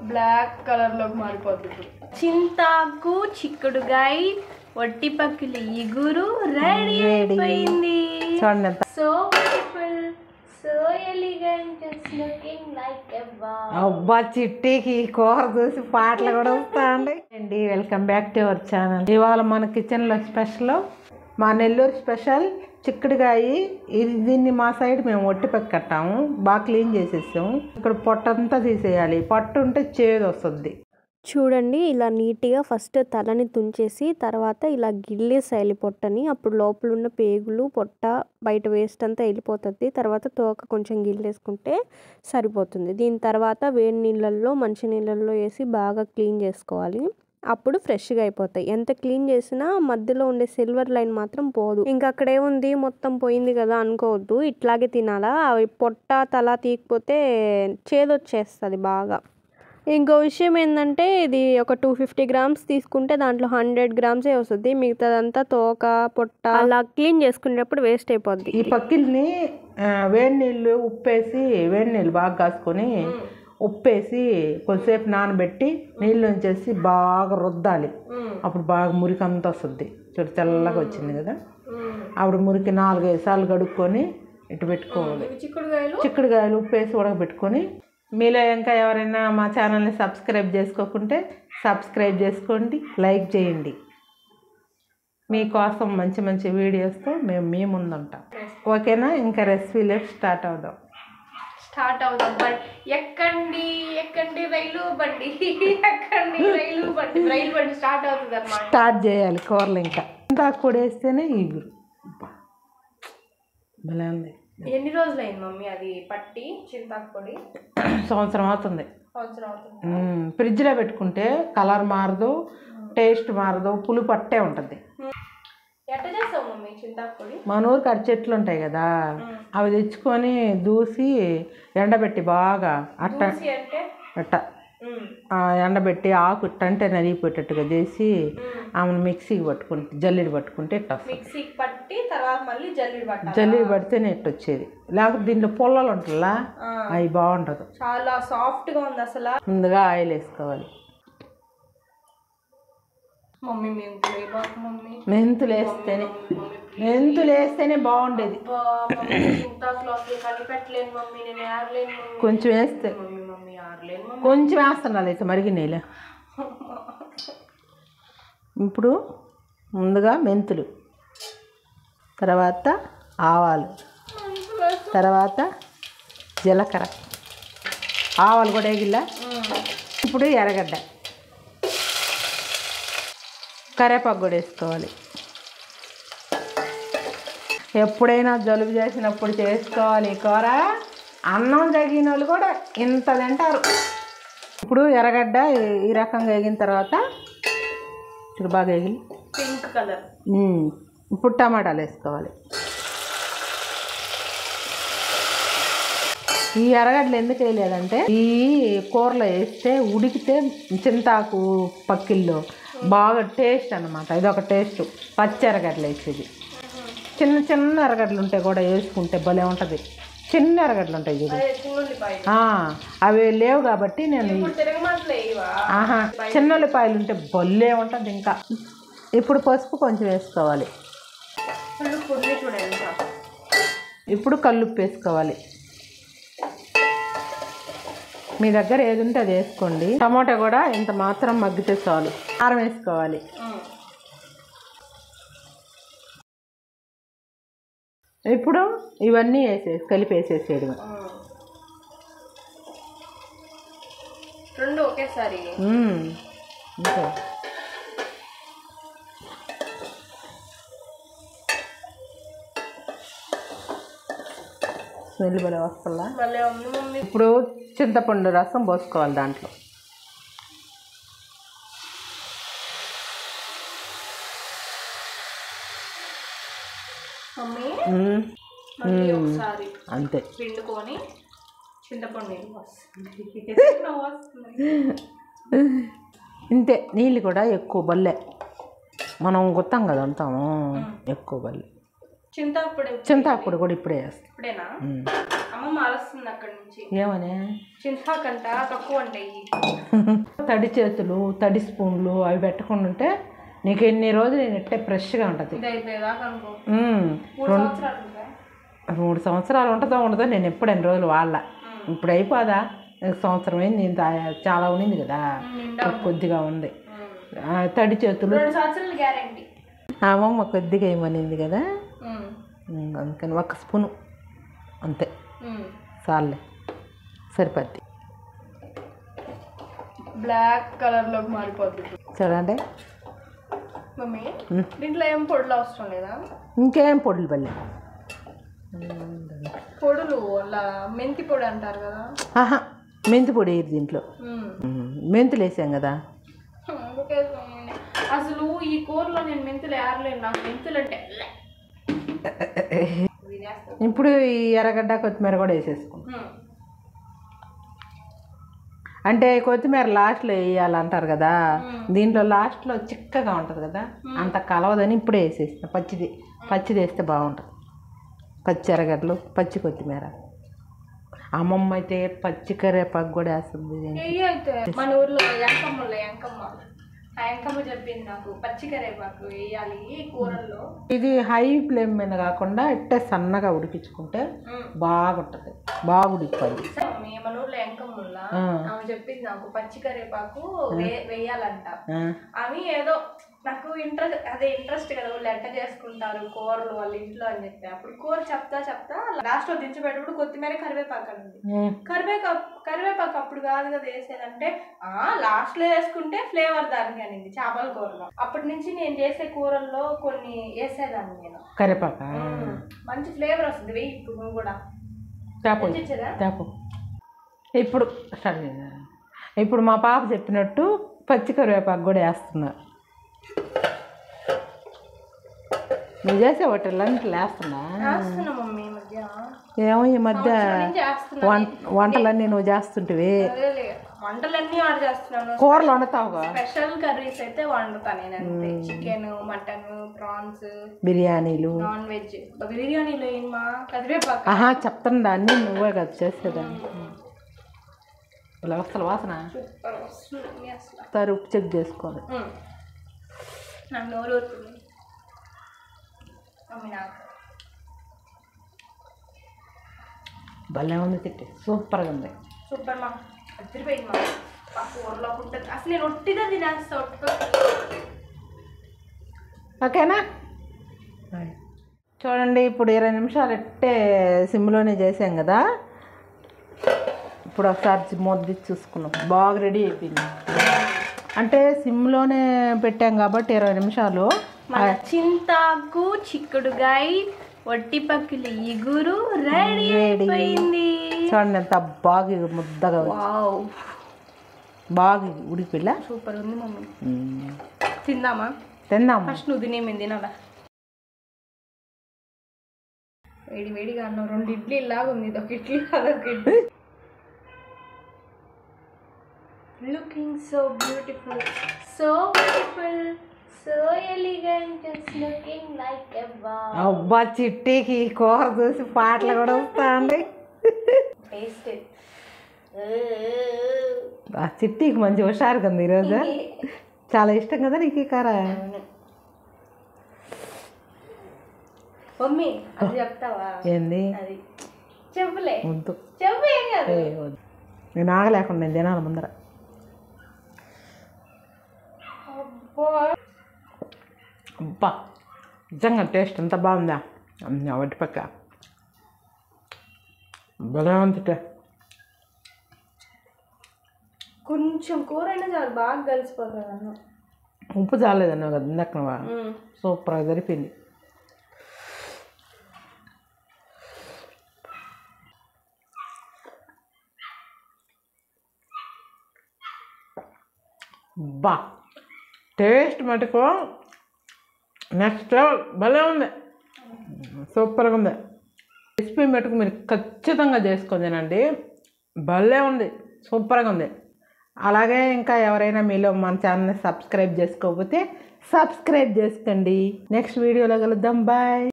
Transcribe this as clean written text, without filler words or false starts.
Black కలర్లోకి మారిపోతుంది. చింతాకు, చిక్కుడుగాయ, వట్టి పక్కల ఇగురు రెడీ అయిపోయింది. So beautiful, so elegant, it's looking like a wow. అబ్బా చిట్టికి కూర చూసి పాటలు కూడా వస్తాయండి. Welcome back to our channel. ఇవాళ మన కిచెన్లో స్పెషల్, మా నెల్లూరు స్పెషల్ చిక్కుడుకాయ. దీన్ని మా సైడ్ మేము ఒట్టిపక్క కట్టాము, బాగా క్లీన్ చేసేసాము. ఇక్కడ పొట్టంతా తీసేయాలి, పొట్టు ఉంటే చేదు వస్తుంది. చూడండి, ఇలా నీట్గా ఫస్ట్ తలని తుంచేసి తర్వాత ఇలా గిల్లేసేయాలి పొట్టని. అప్పుడు లోపల ఉన్న పేగులు, పొట్ట, బయట వేస్ట్ అంతా వెళ్ళిపోతుంది. తర్వాత తోక కొంచెం గిల్లేసుకుంటే సరిపోతుంది. దీని తర్వాత వేడి నీళ్ళల్లో, మంచి నీళ్ళల్లో వేసి బాగా క్లీన్ చేసుకోవాలి. అప్పుడు ఫ్రెష్గా అయిపోతాయి. ఎంత క్లీన్ చేసినా మధ్యలో ఉండే సిల్వర్ లైన్ మాత్రం పోదు. ఇంకా అక్కడే ఉంది మొత్తం పోయింది కదా అనుకోవద్దు, ఇట్లాగే తినాలా. అవి పొట్ట తల తీయకపోతే చేదొచ్చేస్తుంది బాగా. ఇంకో విషయం ఏంటంటే, ఇది ఒక 250 గ్రామ్స్ తీసుకుంటే దాంట్లో 100 గ్రామ్సే వస్తుంది. మిగతాదంతా తోక, పొట్ట అలా క్లీన్ చేసుకునేటప్పుడు వేస్ట్ అయిపోద్ది. ఈ పక్కిల్ని వేడి నీళ్ళు ఉప్పేసి, వేడి నీళ్ళు బాగా కాసుకొని ఉప్పేసి కొద్దిసేపు నానబెట్టి నీళ్ళు ఉంచేసి బాగా రుద్దాలి. అప్పుడు బాగా మురికి అంతా వస్తుంది. చూడు తెల్లగా వచ్చింది కదా. అప్పుడు మురికి 4-5 సార్లు కడుక్కొని ఇటు పెట్టుకోవాలి. చిక్కుడుకాయలు ఉప్పేసి ఉడకబెట్టుకొని. మీలో ఇంకా ఎవరైనా మా ఛానల్ని సబ్స్క్రైబ్ చేసుకోకుంటే సబ్స్క్రైబ్ చేసుకోండి, లైక్ చేయండి. మీకోసం మంచి మంచి వీడియోస్తో మేము మీ ముందు ఉంటాం. ఓకేనా? ఇంకా రెసిపీలో స్టార్ట్ అవుదాం. ఎక్కండి రైలు బండి, ఎక్కండి రైలు బండి స్టార్ట్ అవుతుంది అన్నమాట. స్టార్ట్ చేయాలి కూరలు. ఇంకా చింతాకు పొడి వేస్తేనే ఇగురు భలే ఉంది. ఎన్ని రోజులు అయింది మమ్మీ అది పట్టి చింతాకు పొడి? సంవత్సరం అవుతుంది. ఫ్రిడ్జ్లో పెట్టుకుంటే కలర్ మారదు, టేస్ట్ మారదు, పులుపు పట్టే ఉంటుంది. ఎట్లా చేస్తావు మమ్మీ చింతాకు పొడి? మన ఊరికి అటు చెట్లు ఉంటాయి కదా, అవి తెచ్చుకొని దూసి ఎండబెట్టి బాగా అట్ట ఎండబెట్టి ఆకు అంటే నలిగిపోయేటట్టుగా చేసి ఆమెను మిక్సీకి పట్టుకుంటే, జల్లెడి పట్టుకుంటే ఇట్ట మిక్సీకి పట్టి తర్వాత మళ్ళీ జల్లెడి పడితేనే ఇట్ట వచ్చేది. లేకపోతే దీంట్లో పుల్లలు ఉంటుందా, అవి బాగుండదు. చాలా సాఫ్ట్గా ఉంది అసలు. ముందుగా ఆయిల్ వేసుకోవాలి. మెంతులు వేస్తేనే బాగుండేది. కొంచెం వేస్తే కొంచెం వేస్తున్నారు అయితే మరిగి నీళ్ళు. ఇప్పుడు ముందుగా మెంతులు, తర్వాత ఆవాలు, తర్వాత జీలకర్ర, ఆవాలు కూడా వేగిల్లా. ఇప్పుడు ఎర్రగడ్డ, కరివేపాకు కూడా వేసుకోవాలి. ఎప్పుడైనా జలుబు చేసినప్పుడు చేసుకోవాలి కూర. అన్నం తగిన వాళ్ళు కూడా ఇంత తింటారు. ఇప్పుడు ఎర్రగడ్డ ఈ రకంగా వేగిన తర్వాత ఇప్పుడు బాగా వేగి పింక్ కలర్. ఇప్పుడు టమాటాలు వేసుకోవాలి. ఈ ఎర్రగడ్డలు ఎందుకు వేయలేదంటే, ఈ కూరలో వేస్తే ఉడికితే చింతాకు పక్కిల్లో బాగా టేస్ట్ అన్నమాట. ఇదొక టేస్ట్. పచ్చి ఎర్రగడ్డలు వేసేది. చిన్న చిన్న ఎర్రగడ్డలు ఉంటాయి కూడా వేసుకుంటే భలే ఉంటుంది. చిన్న ఎర్రగడ్డలు ఉంటాయి చూడు, అవి లేవు కాబట్టి నేను చిన్న ఉల్లిపాయలు ఉంటే భలే ఉంటుంది. ఇంకా ఇప్పుడు పసుపు కొంచెం వేసుకోవాలి. ఇప్పుడు కల్లుప్పు వేసుకోవాలి. మీ దగ్గర ఏది ఉంటే అది వేసుకోండి. టమాటా కూడా ఇంత మాత్రం మగ్గితే చాలు. కారం వేసుకోవాలి. ఇప్పుడు ఇవన్నీ కలిపేసేసేయడం. రెండు ఒకేసారి. ఇంకా స్మెల్ భలే వస్తుందా? ఇప్పుడు చింతపండు రసం పోసుకోవాలి దాంట్లో. అంతే పిండుకొని చింతపండు ఇంతే. నీళ్ళు కూడా ఎక్కువ బల్లే, మనం గుత్తాం కదా అంతాము, ఎక్కువ బల్లే. చింతాకుడు కూడా ఇప్పుడే వేస్తాం. ఇప్పుడేనా? అమ్మమ్మ అలస్తుంది అక్కడి నుంచి. ఏమని? చింతాకంట తక్కువ ఉంటాయి. తడి చేతులు, తడి స్పూన్లు అవి పెట్టకుండా ఉంటే నీకు ఎన్ని రోజులు నేను ఎట్టే ఫ్రెష్గా ఉంటుంది. 3 సంవత్సరాలు ఉంటుందో ఉండదో, నేను ఎప్పుడు ఎన్ని రోజులు వాళ్ళ. ఇప్పుడు అయిపోదా, సంవత్సరం అయింది. నేను చాలా ఉన్నింది కదా, కొద్దిగా ఉంది. తడి చేతులు 2 సంవత్సరాలు గ్యారంటీ. అమ్మమ్మ కొద్దిగా ఏమనింది కదా, అందుకని 1 స్పూను అంతే చాలే, సరిపోద్ది. బ్లాక్ కలర్లోకి మారిపోద్ది చూడండి మమ్మీ. దీంట్లో ఏం పొడులు అవసరం లేదా? ఇంకేం పొడులు పల్లె పొడులు అలా మెంతి పొడి అంటారు కదా. ఆహా, మెంతి పొడి వేయరు దీంట్లో, మెంతులు వేసాం కదా. అసలు ఈ కూరలో నేను మెంతులు ఏరలేను, నాకు మెంతులు అంటే. ఇప్పుడు ఈ ఎర్రగడ్డ కొత్తిమీర కూడా వేసేసుకున్నాం. అంటే కొత్తిమీర లాస్ట్లో వేయాలంటారు కదా, దీంట్లో లాస్ట్లో చిక్కగా ఉంటుంది కదా, అంత కలవదని ఇప్పుడే వేసేసిన. పచ్చిది వేస్తే బాగుంటుంది. పచ్చి ఎర్రగడ్డలు, పచ్చి కొత్తిమీర. అమ్మమ్మ అయితే పచ్చి కరివేపాకు కూడా వేస్తుంది. మన ఊర్లో ఎంకమ్మ చెప్పింది నాకు, పచ్చి కరివేపాకు వేయాలి కూరల్లో. ఇది హై ఫ్లేమ్ మీద కాకుండా ఇట్టే సన్నగా ఉడికించుకుంటే బాగుంటుంది, బాగా ఉడికిపోయింది. మన ఊర్లో ఎంకమ్ముల్లా ఆమె చెప్పింది నాకు, పచ్చి కరివేపాకు వేయాలంట. అవి ఏదో నాకు ఇంట్రెస్ట్ కదా, వాళ్ళు ఎట్ట చేసుకుంటారు కూరలు వాళ్ళ ఇంట్లో అని చెప్పి. అప్పుడు కూర చెప్తా లాస్ట్ లో దించిపెట్టప్పుడు కొత్తిమీర కరివేపాకు అనింది. కరివేపాకు అప్పుడు కాదు కదా వేసేదంటే, లాస్ట్ లో వేసుకుంటే ఫ్లేవర్ దానికి అనింది చేపల కూరలో. అప్పటి నుంచి నేను చేసే కూరల్లో కొన్ని వేసేదాన్ని నేను కరివేపాకు, మంచి ఫ్లేవర్ వస్తుంది. వెయ్యి ఇప్పుడు నువ్వు కూడా ఇప్పుడు మా పాప చెప్పినట్టు పచ్చి కరివేపాకు కూడా వేస్తున్నారు. నువ్వు చేసే హోటల్లంటే వేస్తున్నా? ఏమో ఈ మధ్య వంటలన్నీ నువ్వు చేస్తుంటివి. వంటలన్నీ ఆర్డర్ చేస్తున్నాను. కూరలు వండుతావుగా? స్పెషల్ కర్రీస్ అయితే వండుతాను నేను. చికెన్, మటన్, ప్రాన్స్, బిర్యానీలు, నాన్ వెజ్. బిర్యానీలో ఏమా కరివేపాకు? చెప్తాను, అన్నీ నువ్వే కదా చేసేదాన్ని. ఇలా వస్తల వాసన సరే, ఉప్పు చెక్ చేసుకోవాలి. నాకు నోరు వస్తుంది. భలే ఉంది తిట్టి, సూపర్గా ఉంది. సూపర్ మా అదిరిపోయింది మా కూరలో ఉంటుంది. అసలు నేను ఒట్టిగా తినేస్తా. ఓకేనా? చూడండి, ఇప్పుడు 20 నిమిషాలు ఎట్టే సిమ్లోనే చేసాం కదా. ఇప్పుడు ఒకసారి మొద్దు చూసుకున్నాం, బాగా రెడీ అయిపోయింది. అంటే సిమ్లోనే పెట్టాం కాబట్టి 20 నిమిషాలు. చింతాకు, చిక్కుడుగాయ, వట్టి పక్కులు ఇగురు రెడీ అయిపోయింది. చూడండి ఎంత బాగా ముద్దగా బాగా ఉడికిపిల్ల. సూపర్ ఉంది మమ్మీ. తిందామా? తిందామా? ఫస్ట్ నువ్వు తినేమి తినాలా? వేడిగా అన్నావు. 2 ఇడ్లీ లాగా ఉంది, ఇదొక ఇడ్లీ అదొక idli. Looking so beautiful, so elegant, just looking like a wow. అబ్బా, చిట్టికి కూర చూసి పాటలు కూడా వస్తాయండి. Taste it. చిట్టికి మంచి హుషారుగా ఉంది ఈరోజు. చాలా ఇష్టం కదా నీకు ఈ కూర. మమ్మీ అది చెప్తావా? ఏంది? అది చెప్పులే. వద్దు, చెప్పు. ఏం కాదు. నేను ఆగలేకుండా నేను తినాలి ముందర. అబ్బా, నిజంగా టేస్ట్ ఎంత బాగుందా వట్టి పక్క. భలే ఉంది. కొంచెం కూర అయినా చాలు, బాగా కలిసిపోతుంది అన్నం. ఉప్పు చాలేదన్నావు కదా ఇందాక, సూపర్గా సరిపోయింది. బా, టేస్ట్ మటుకు నెక్స్ట్ లెవెల్, భలే ఉంది, సూపర్గా ఉంది. రెసిపీ మటుకు మీరు ఖచ్చితంగా చేసుకోండి, భలే ఉంది, సూపర్గా ఉంది. అలాగే ఇంకా ఎవరైనా మీలో మన ఛానల్ని సబ్స్క్రైబ్ చేసుకోకపోతే సబ్స్క్రైబ్ చేసుకోండి. నెక్స్ట్ వీడియోలో కలుద్దాం. బాయ్.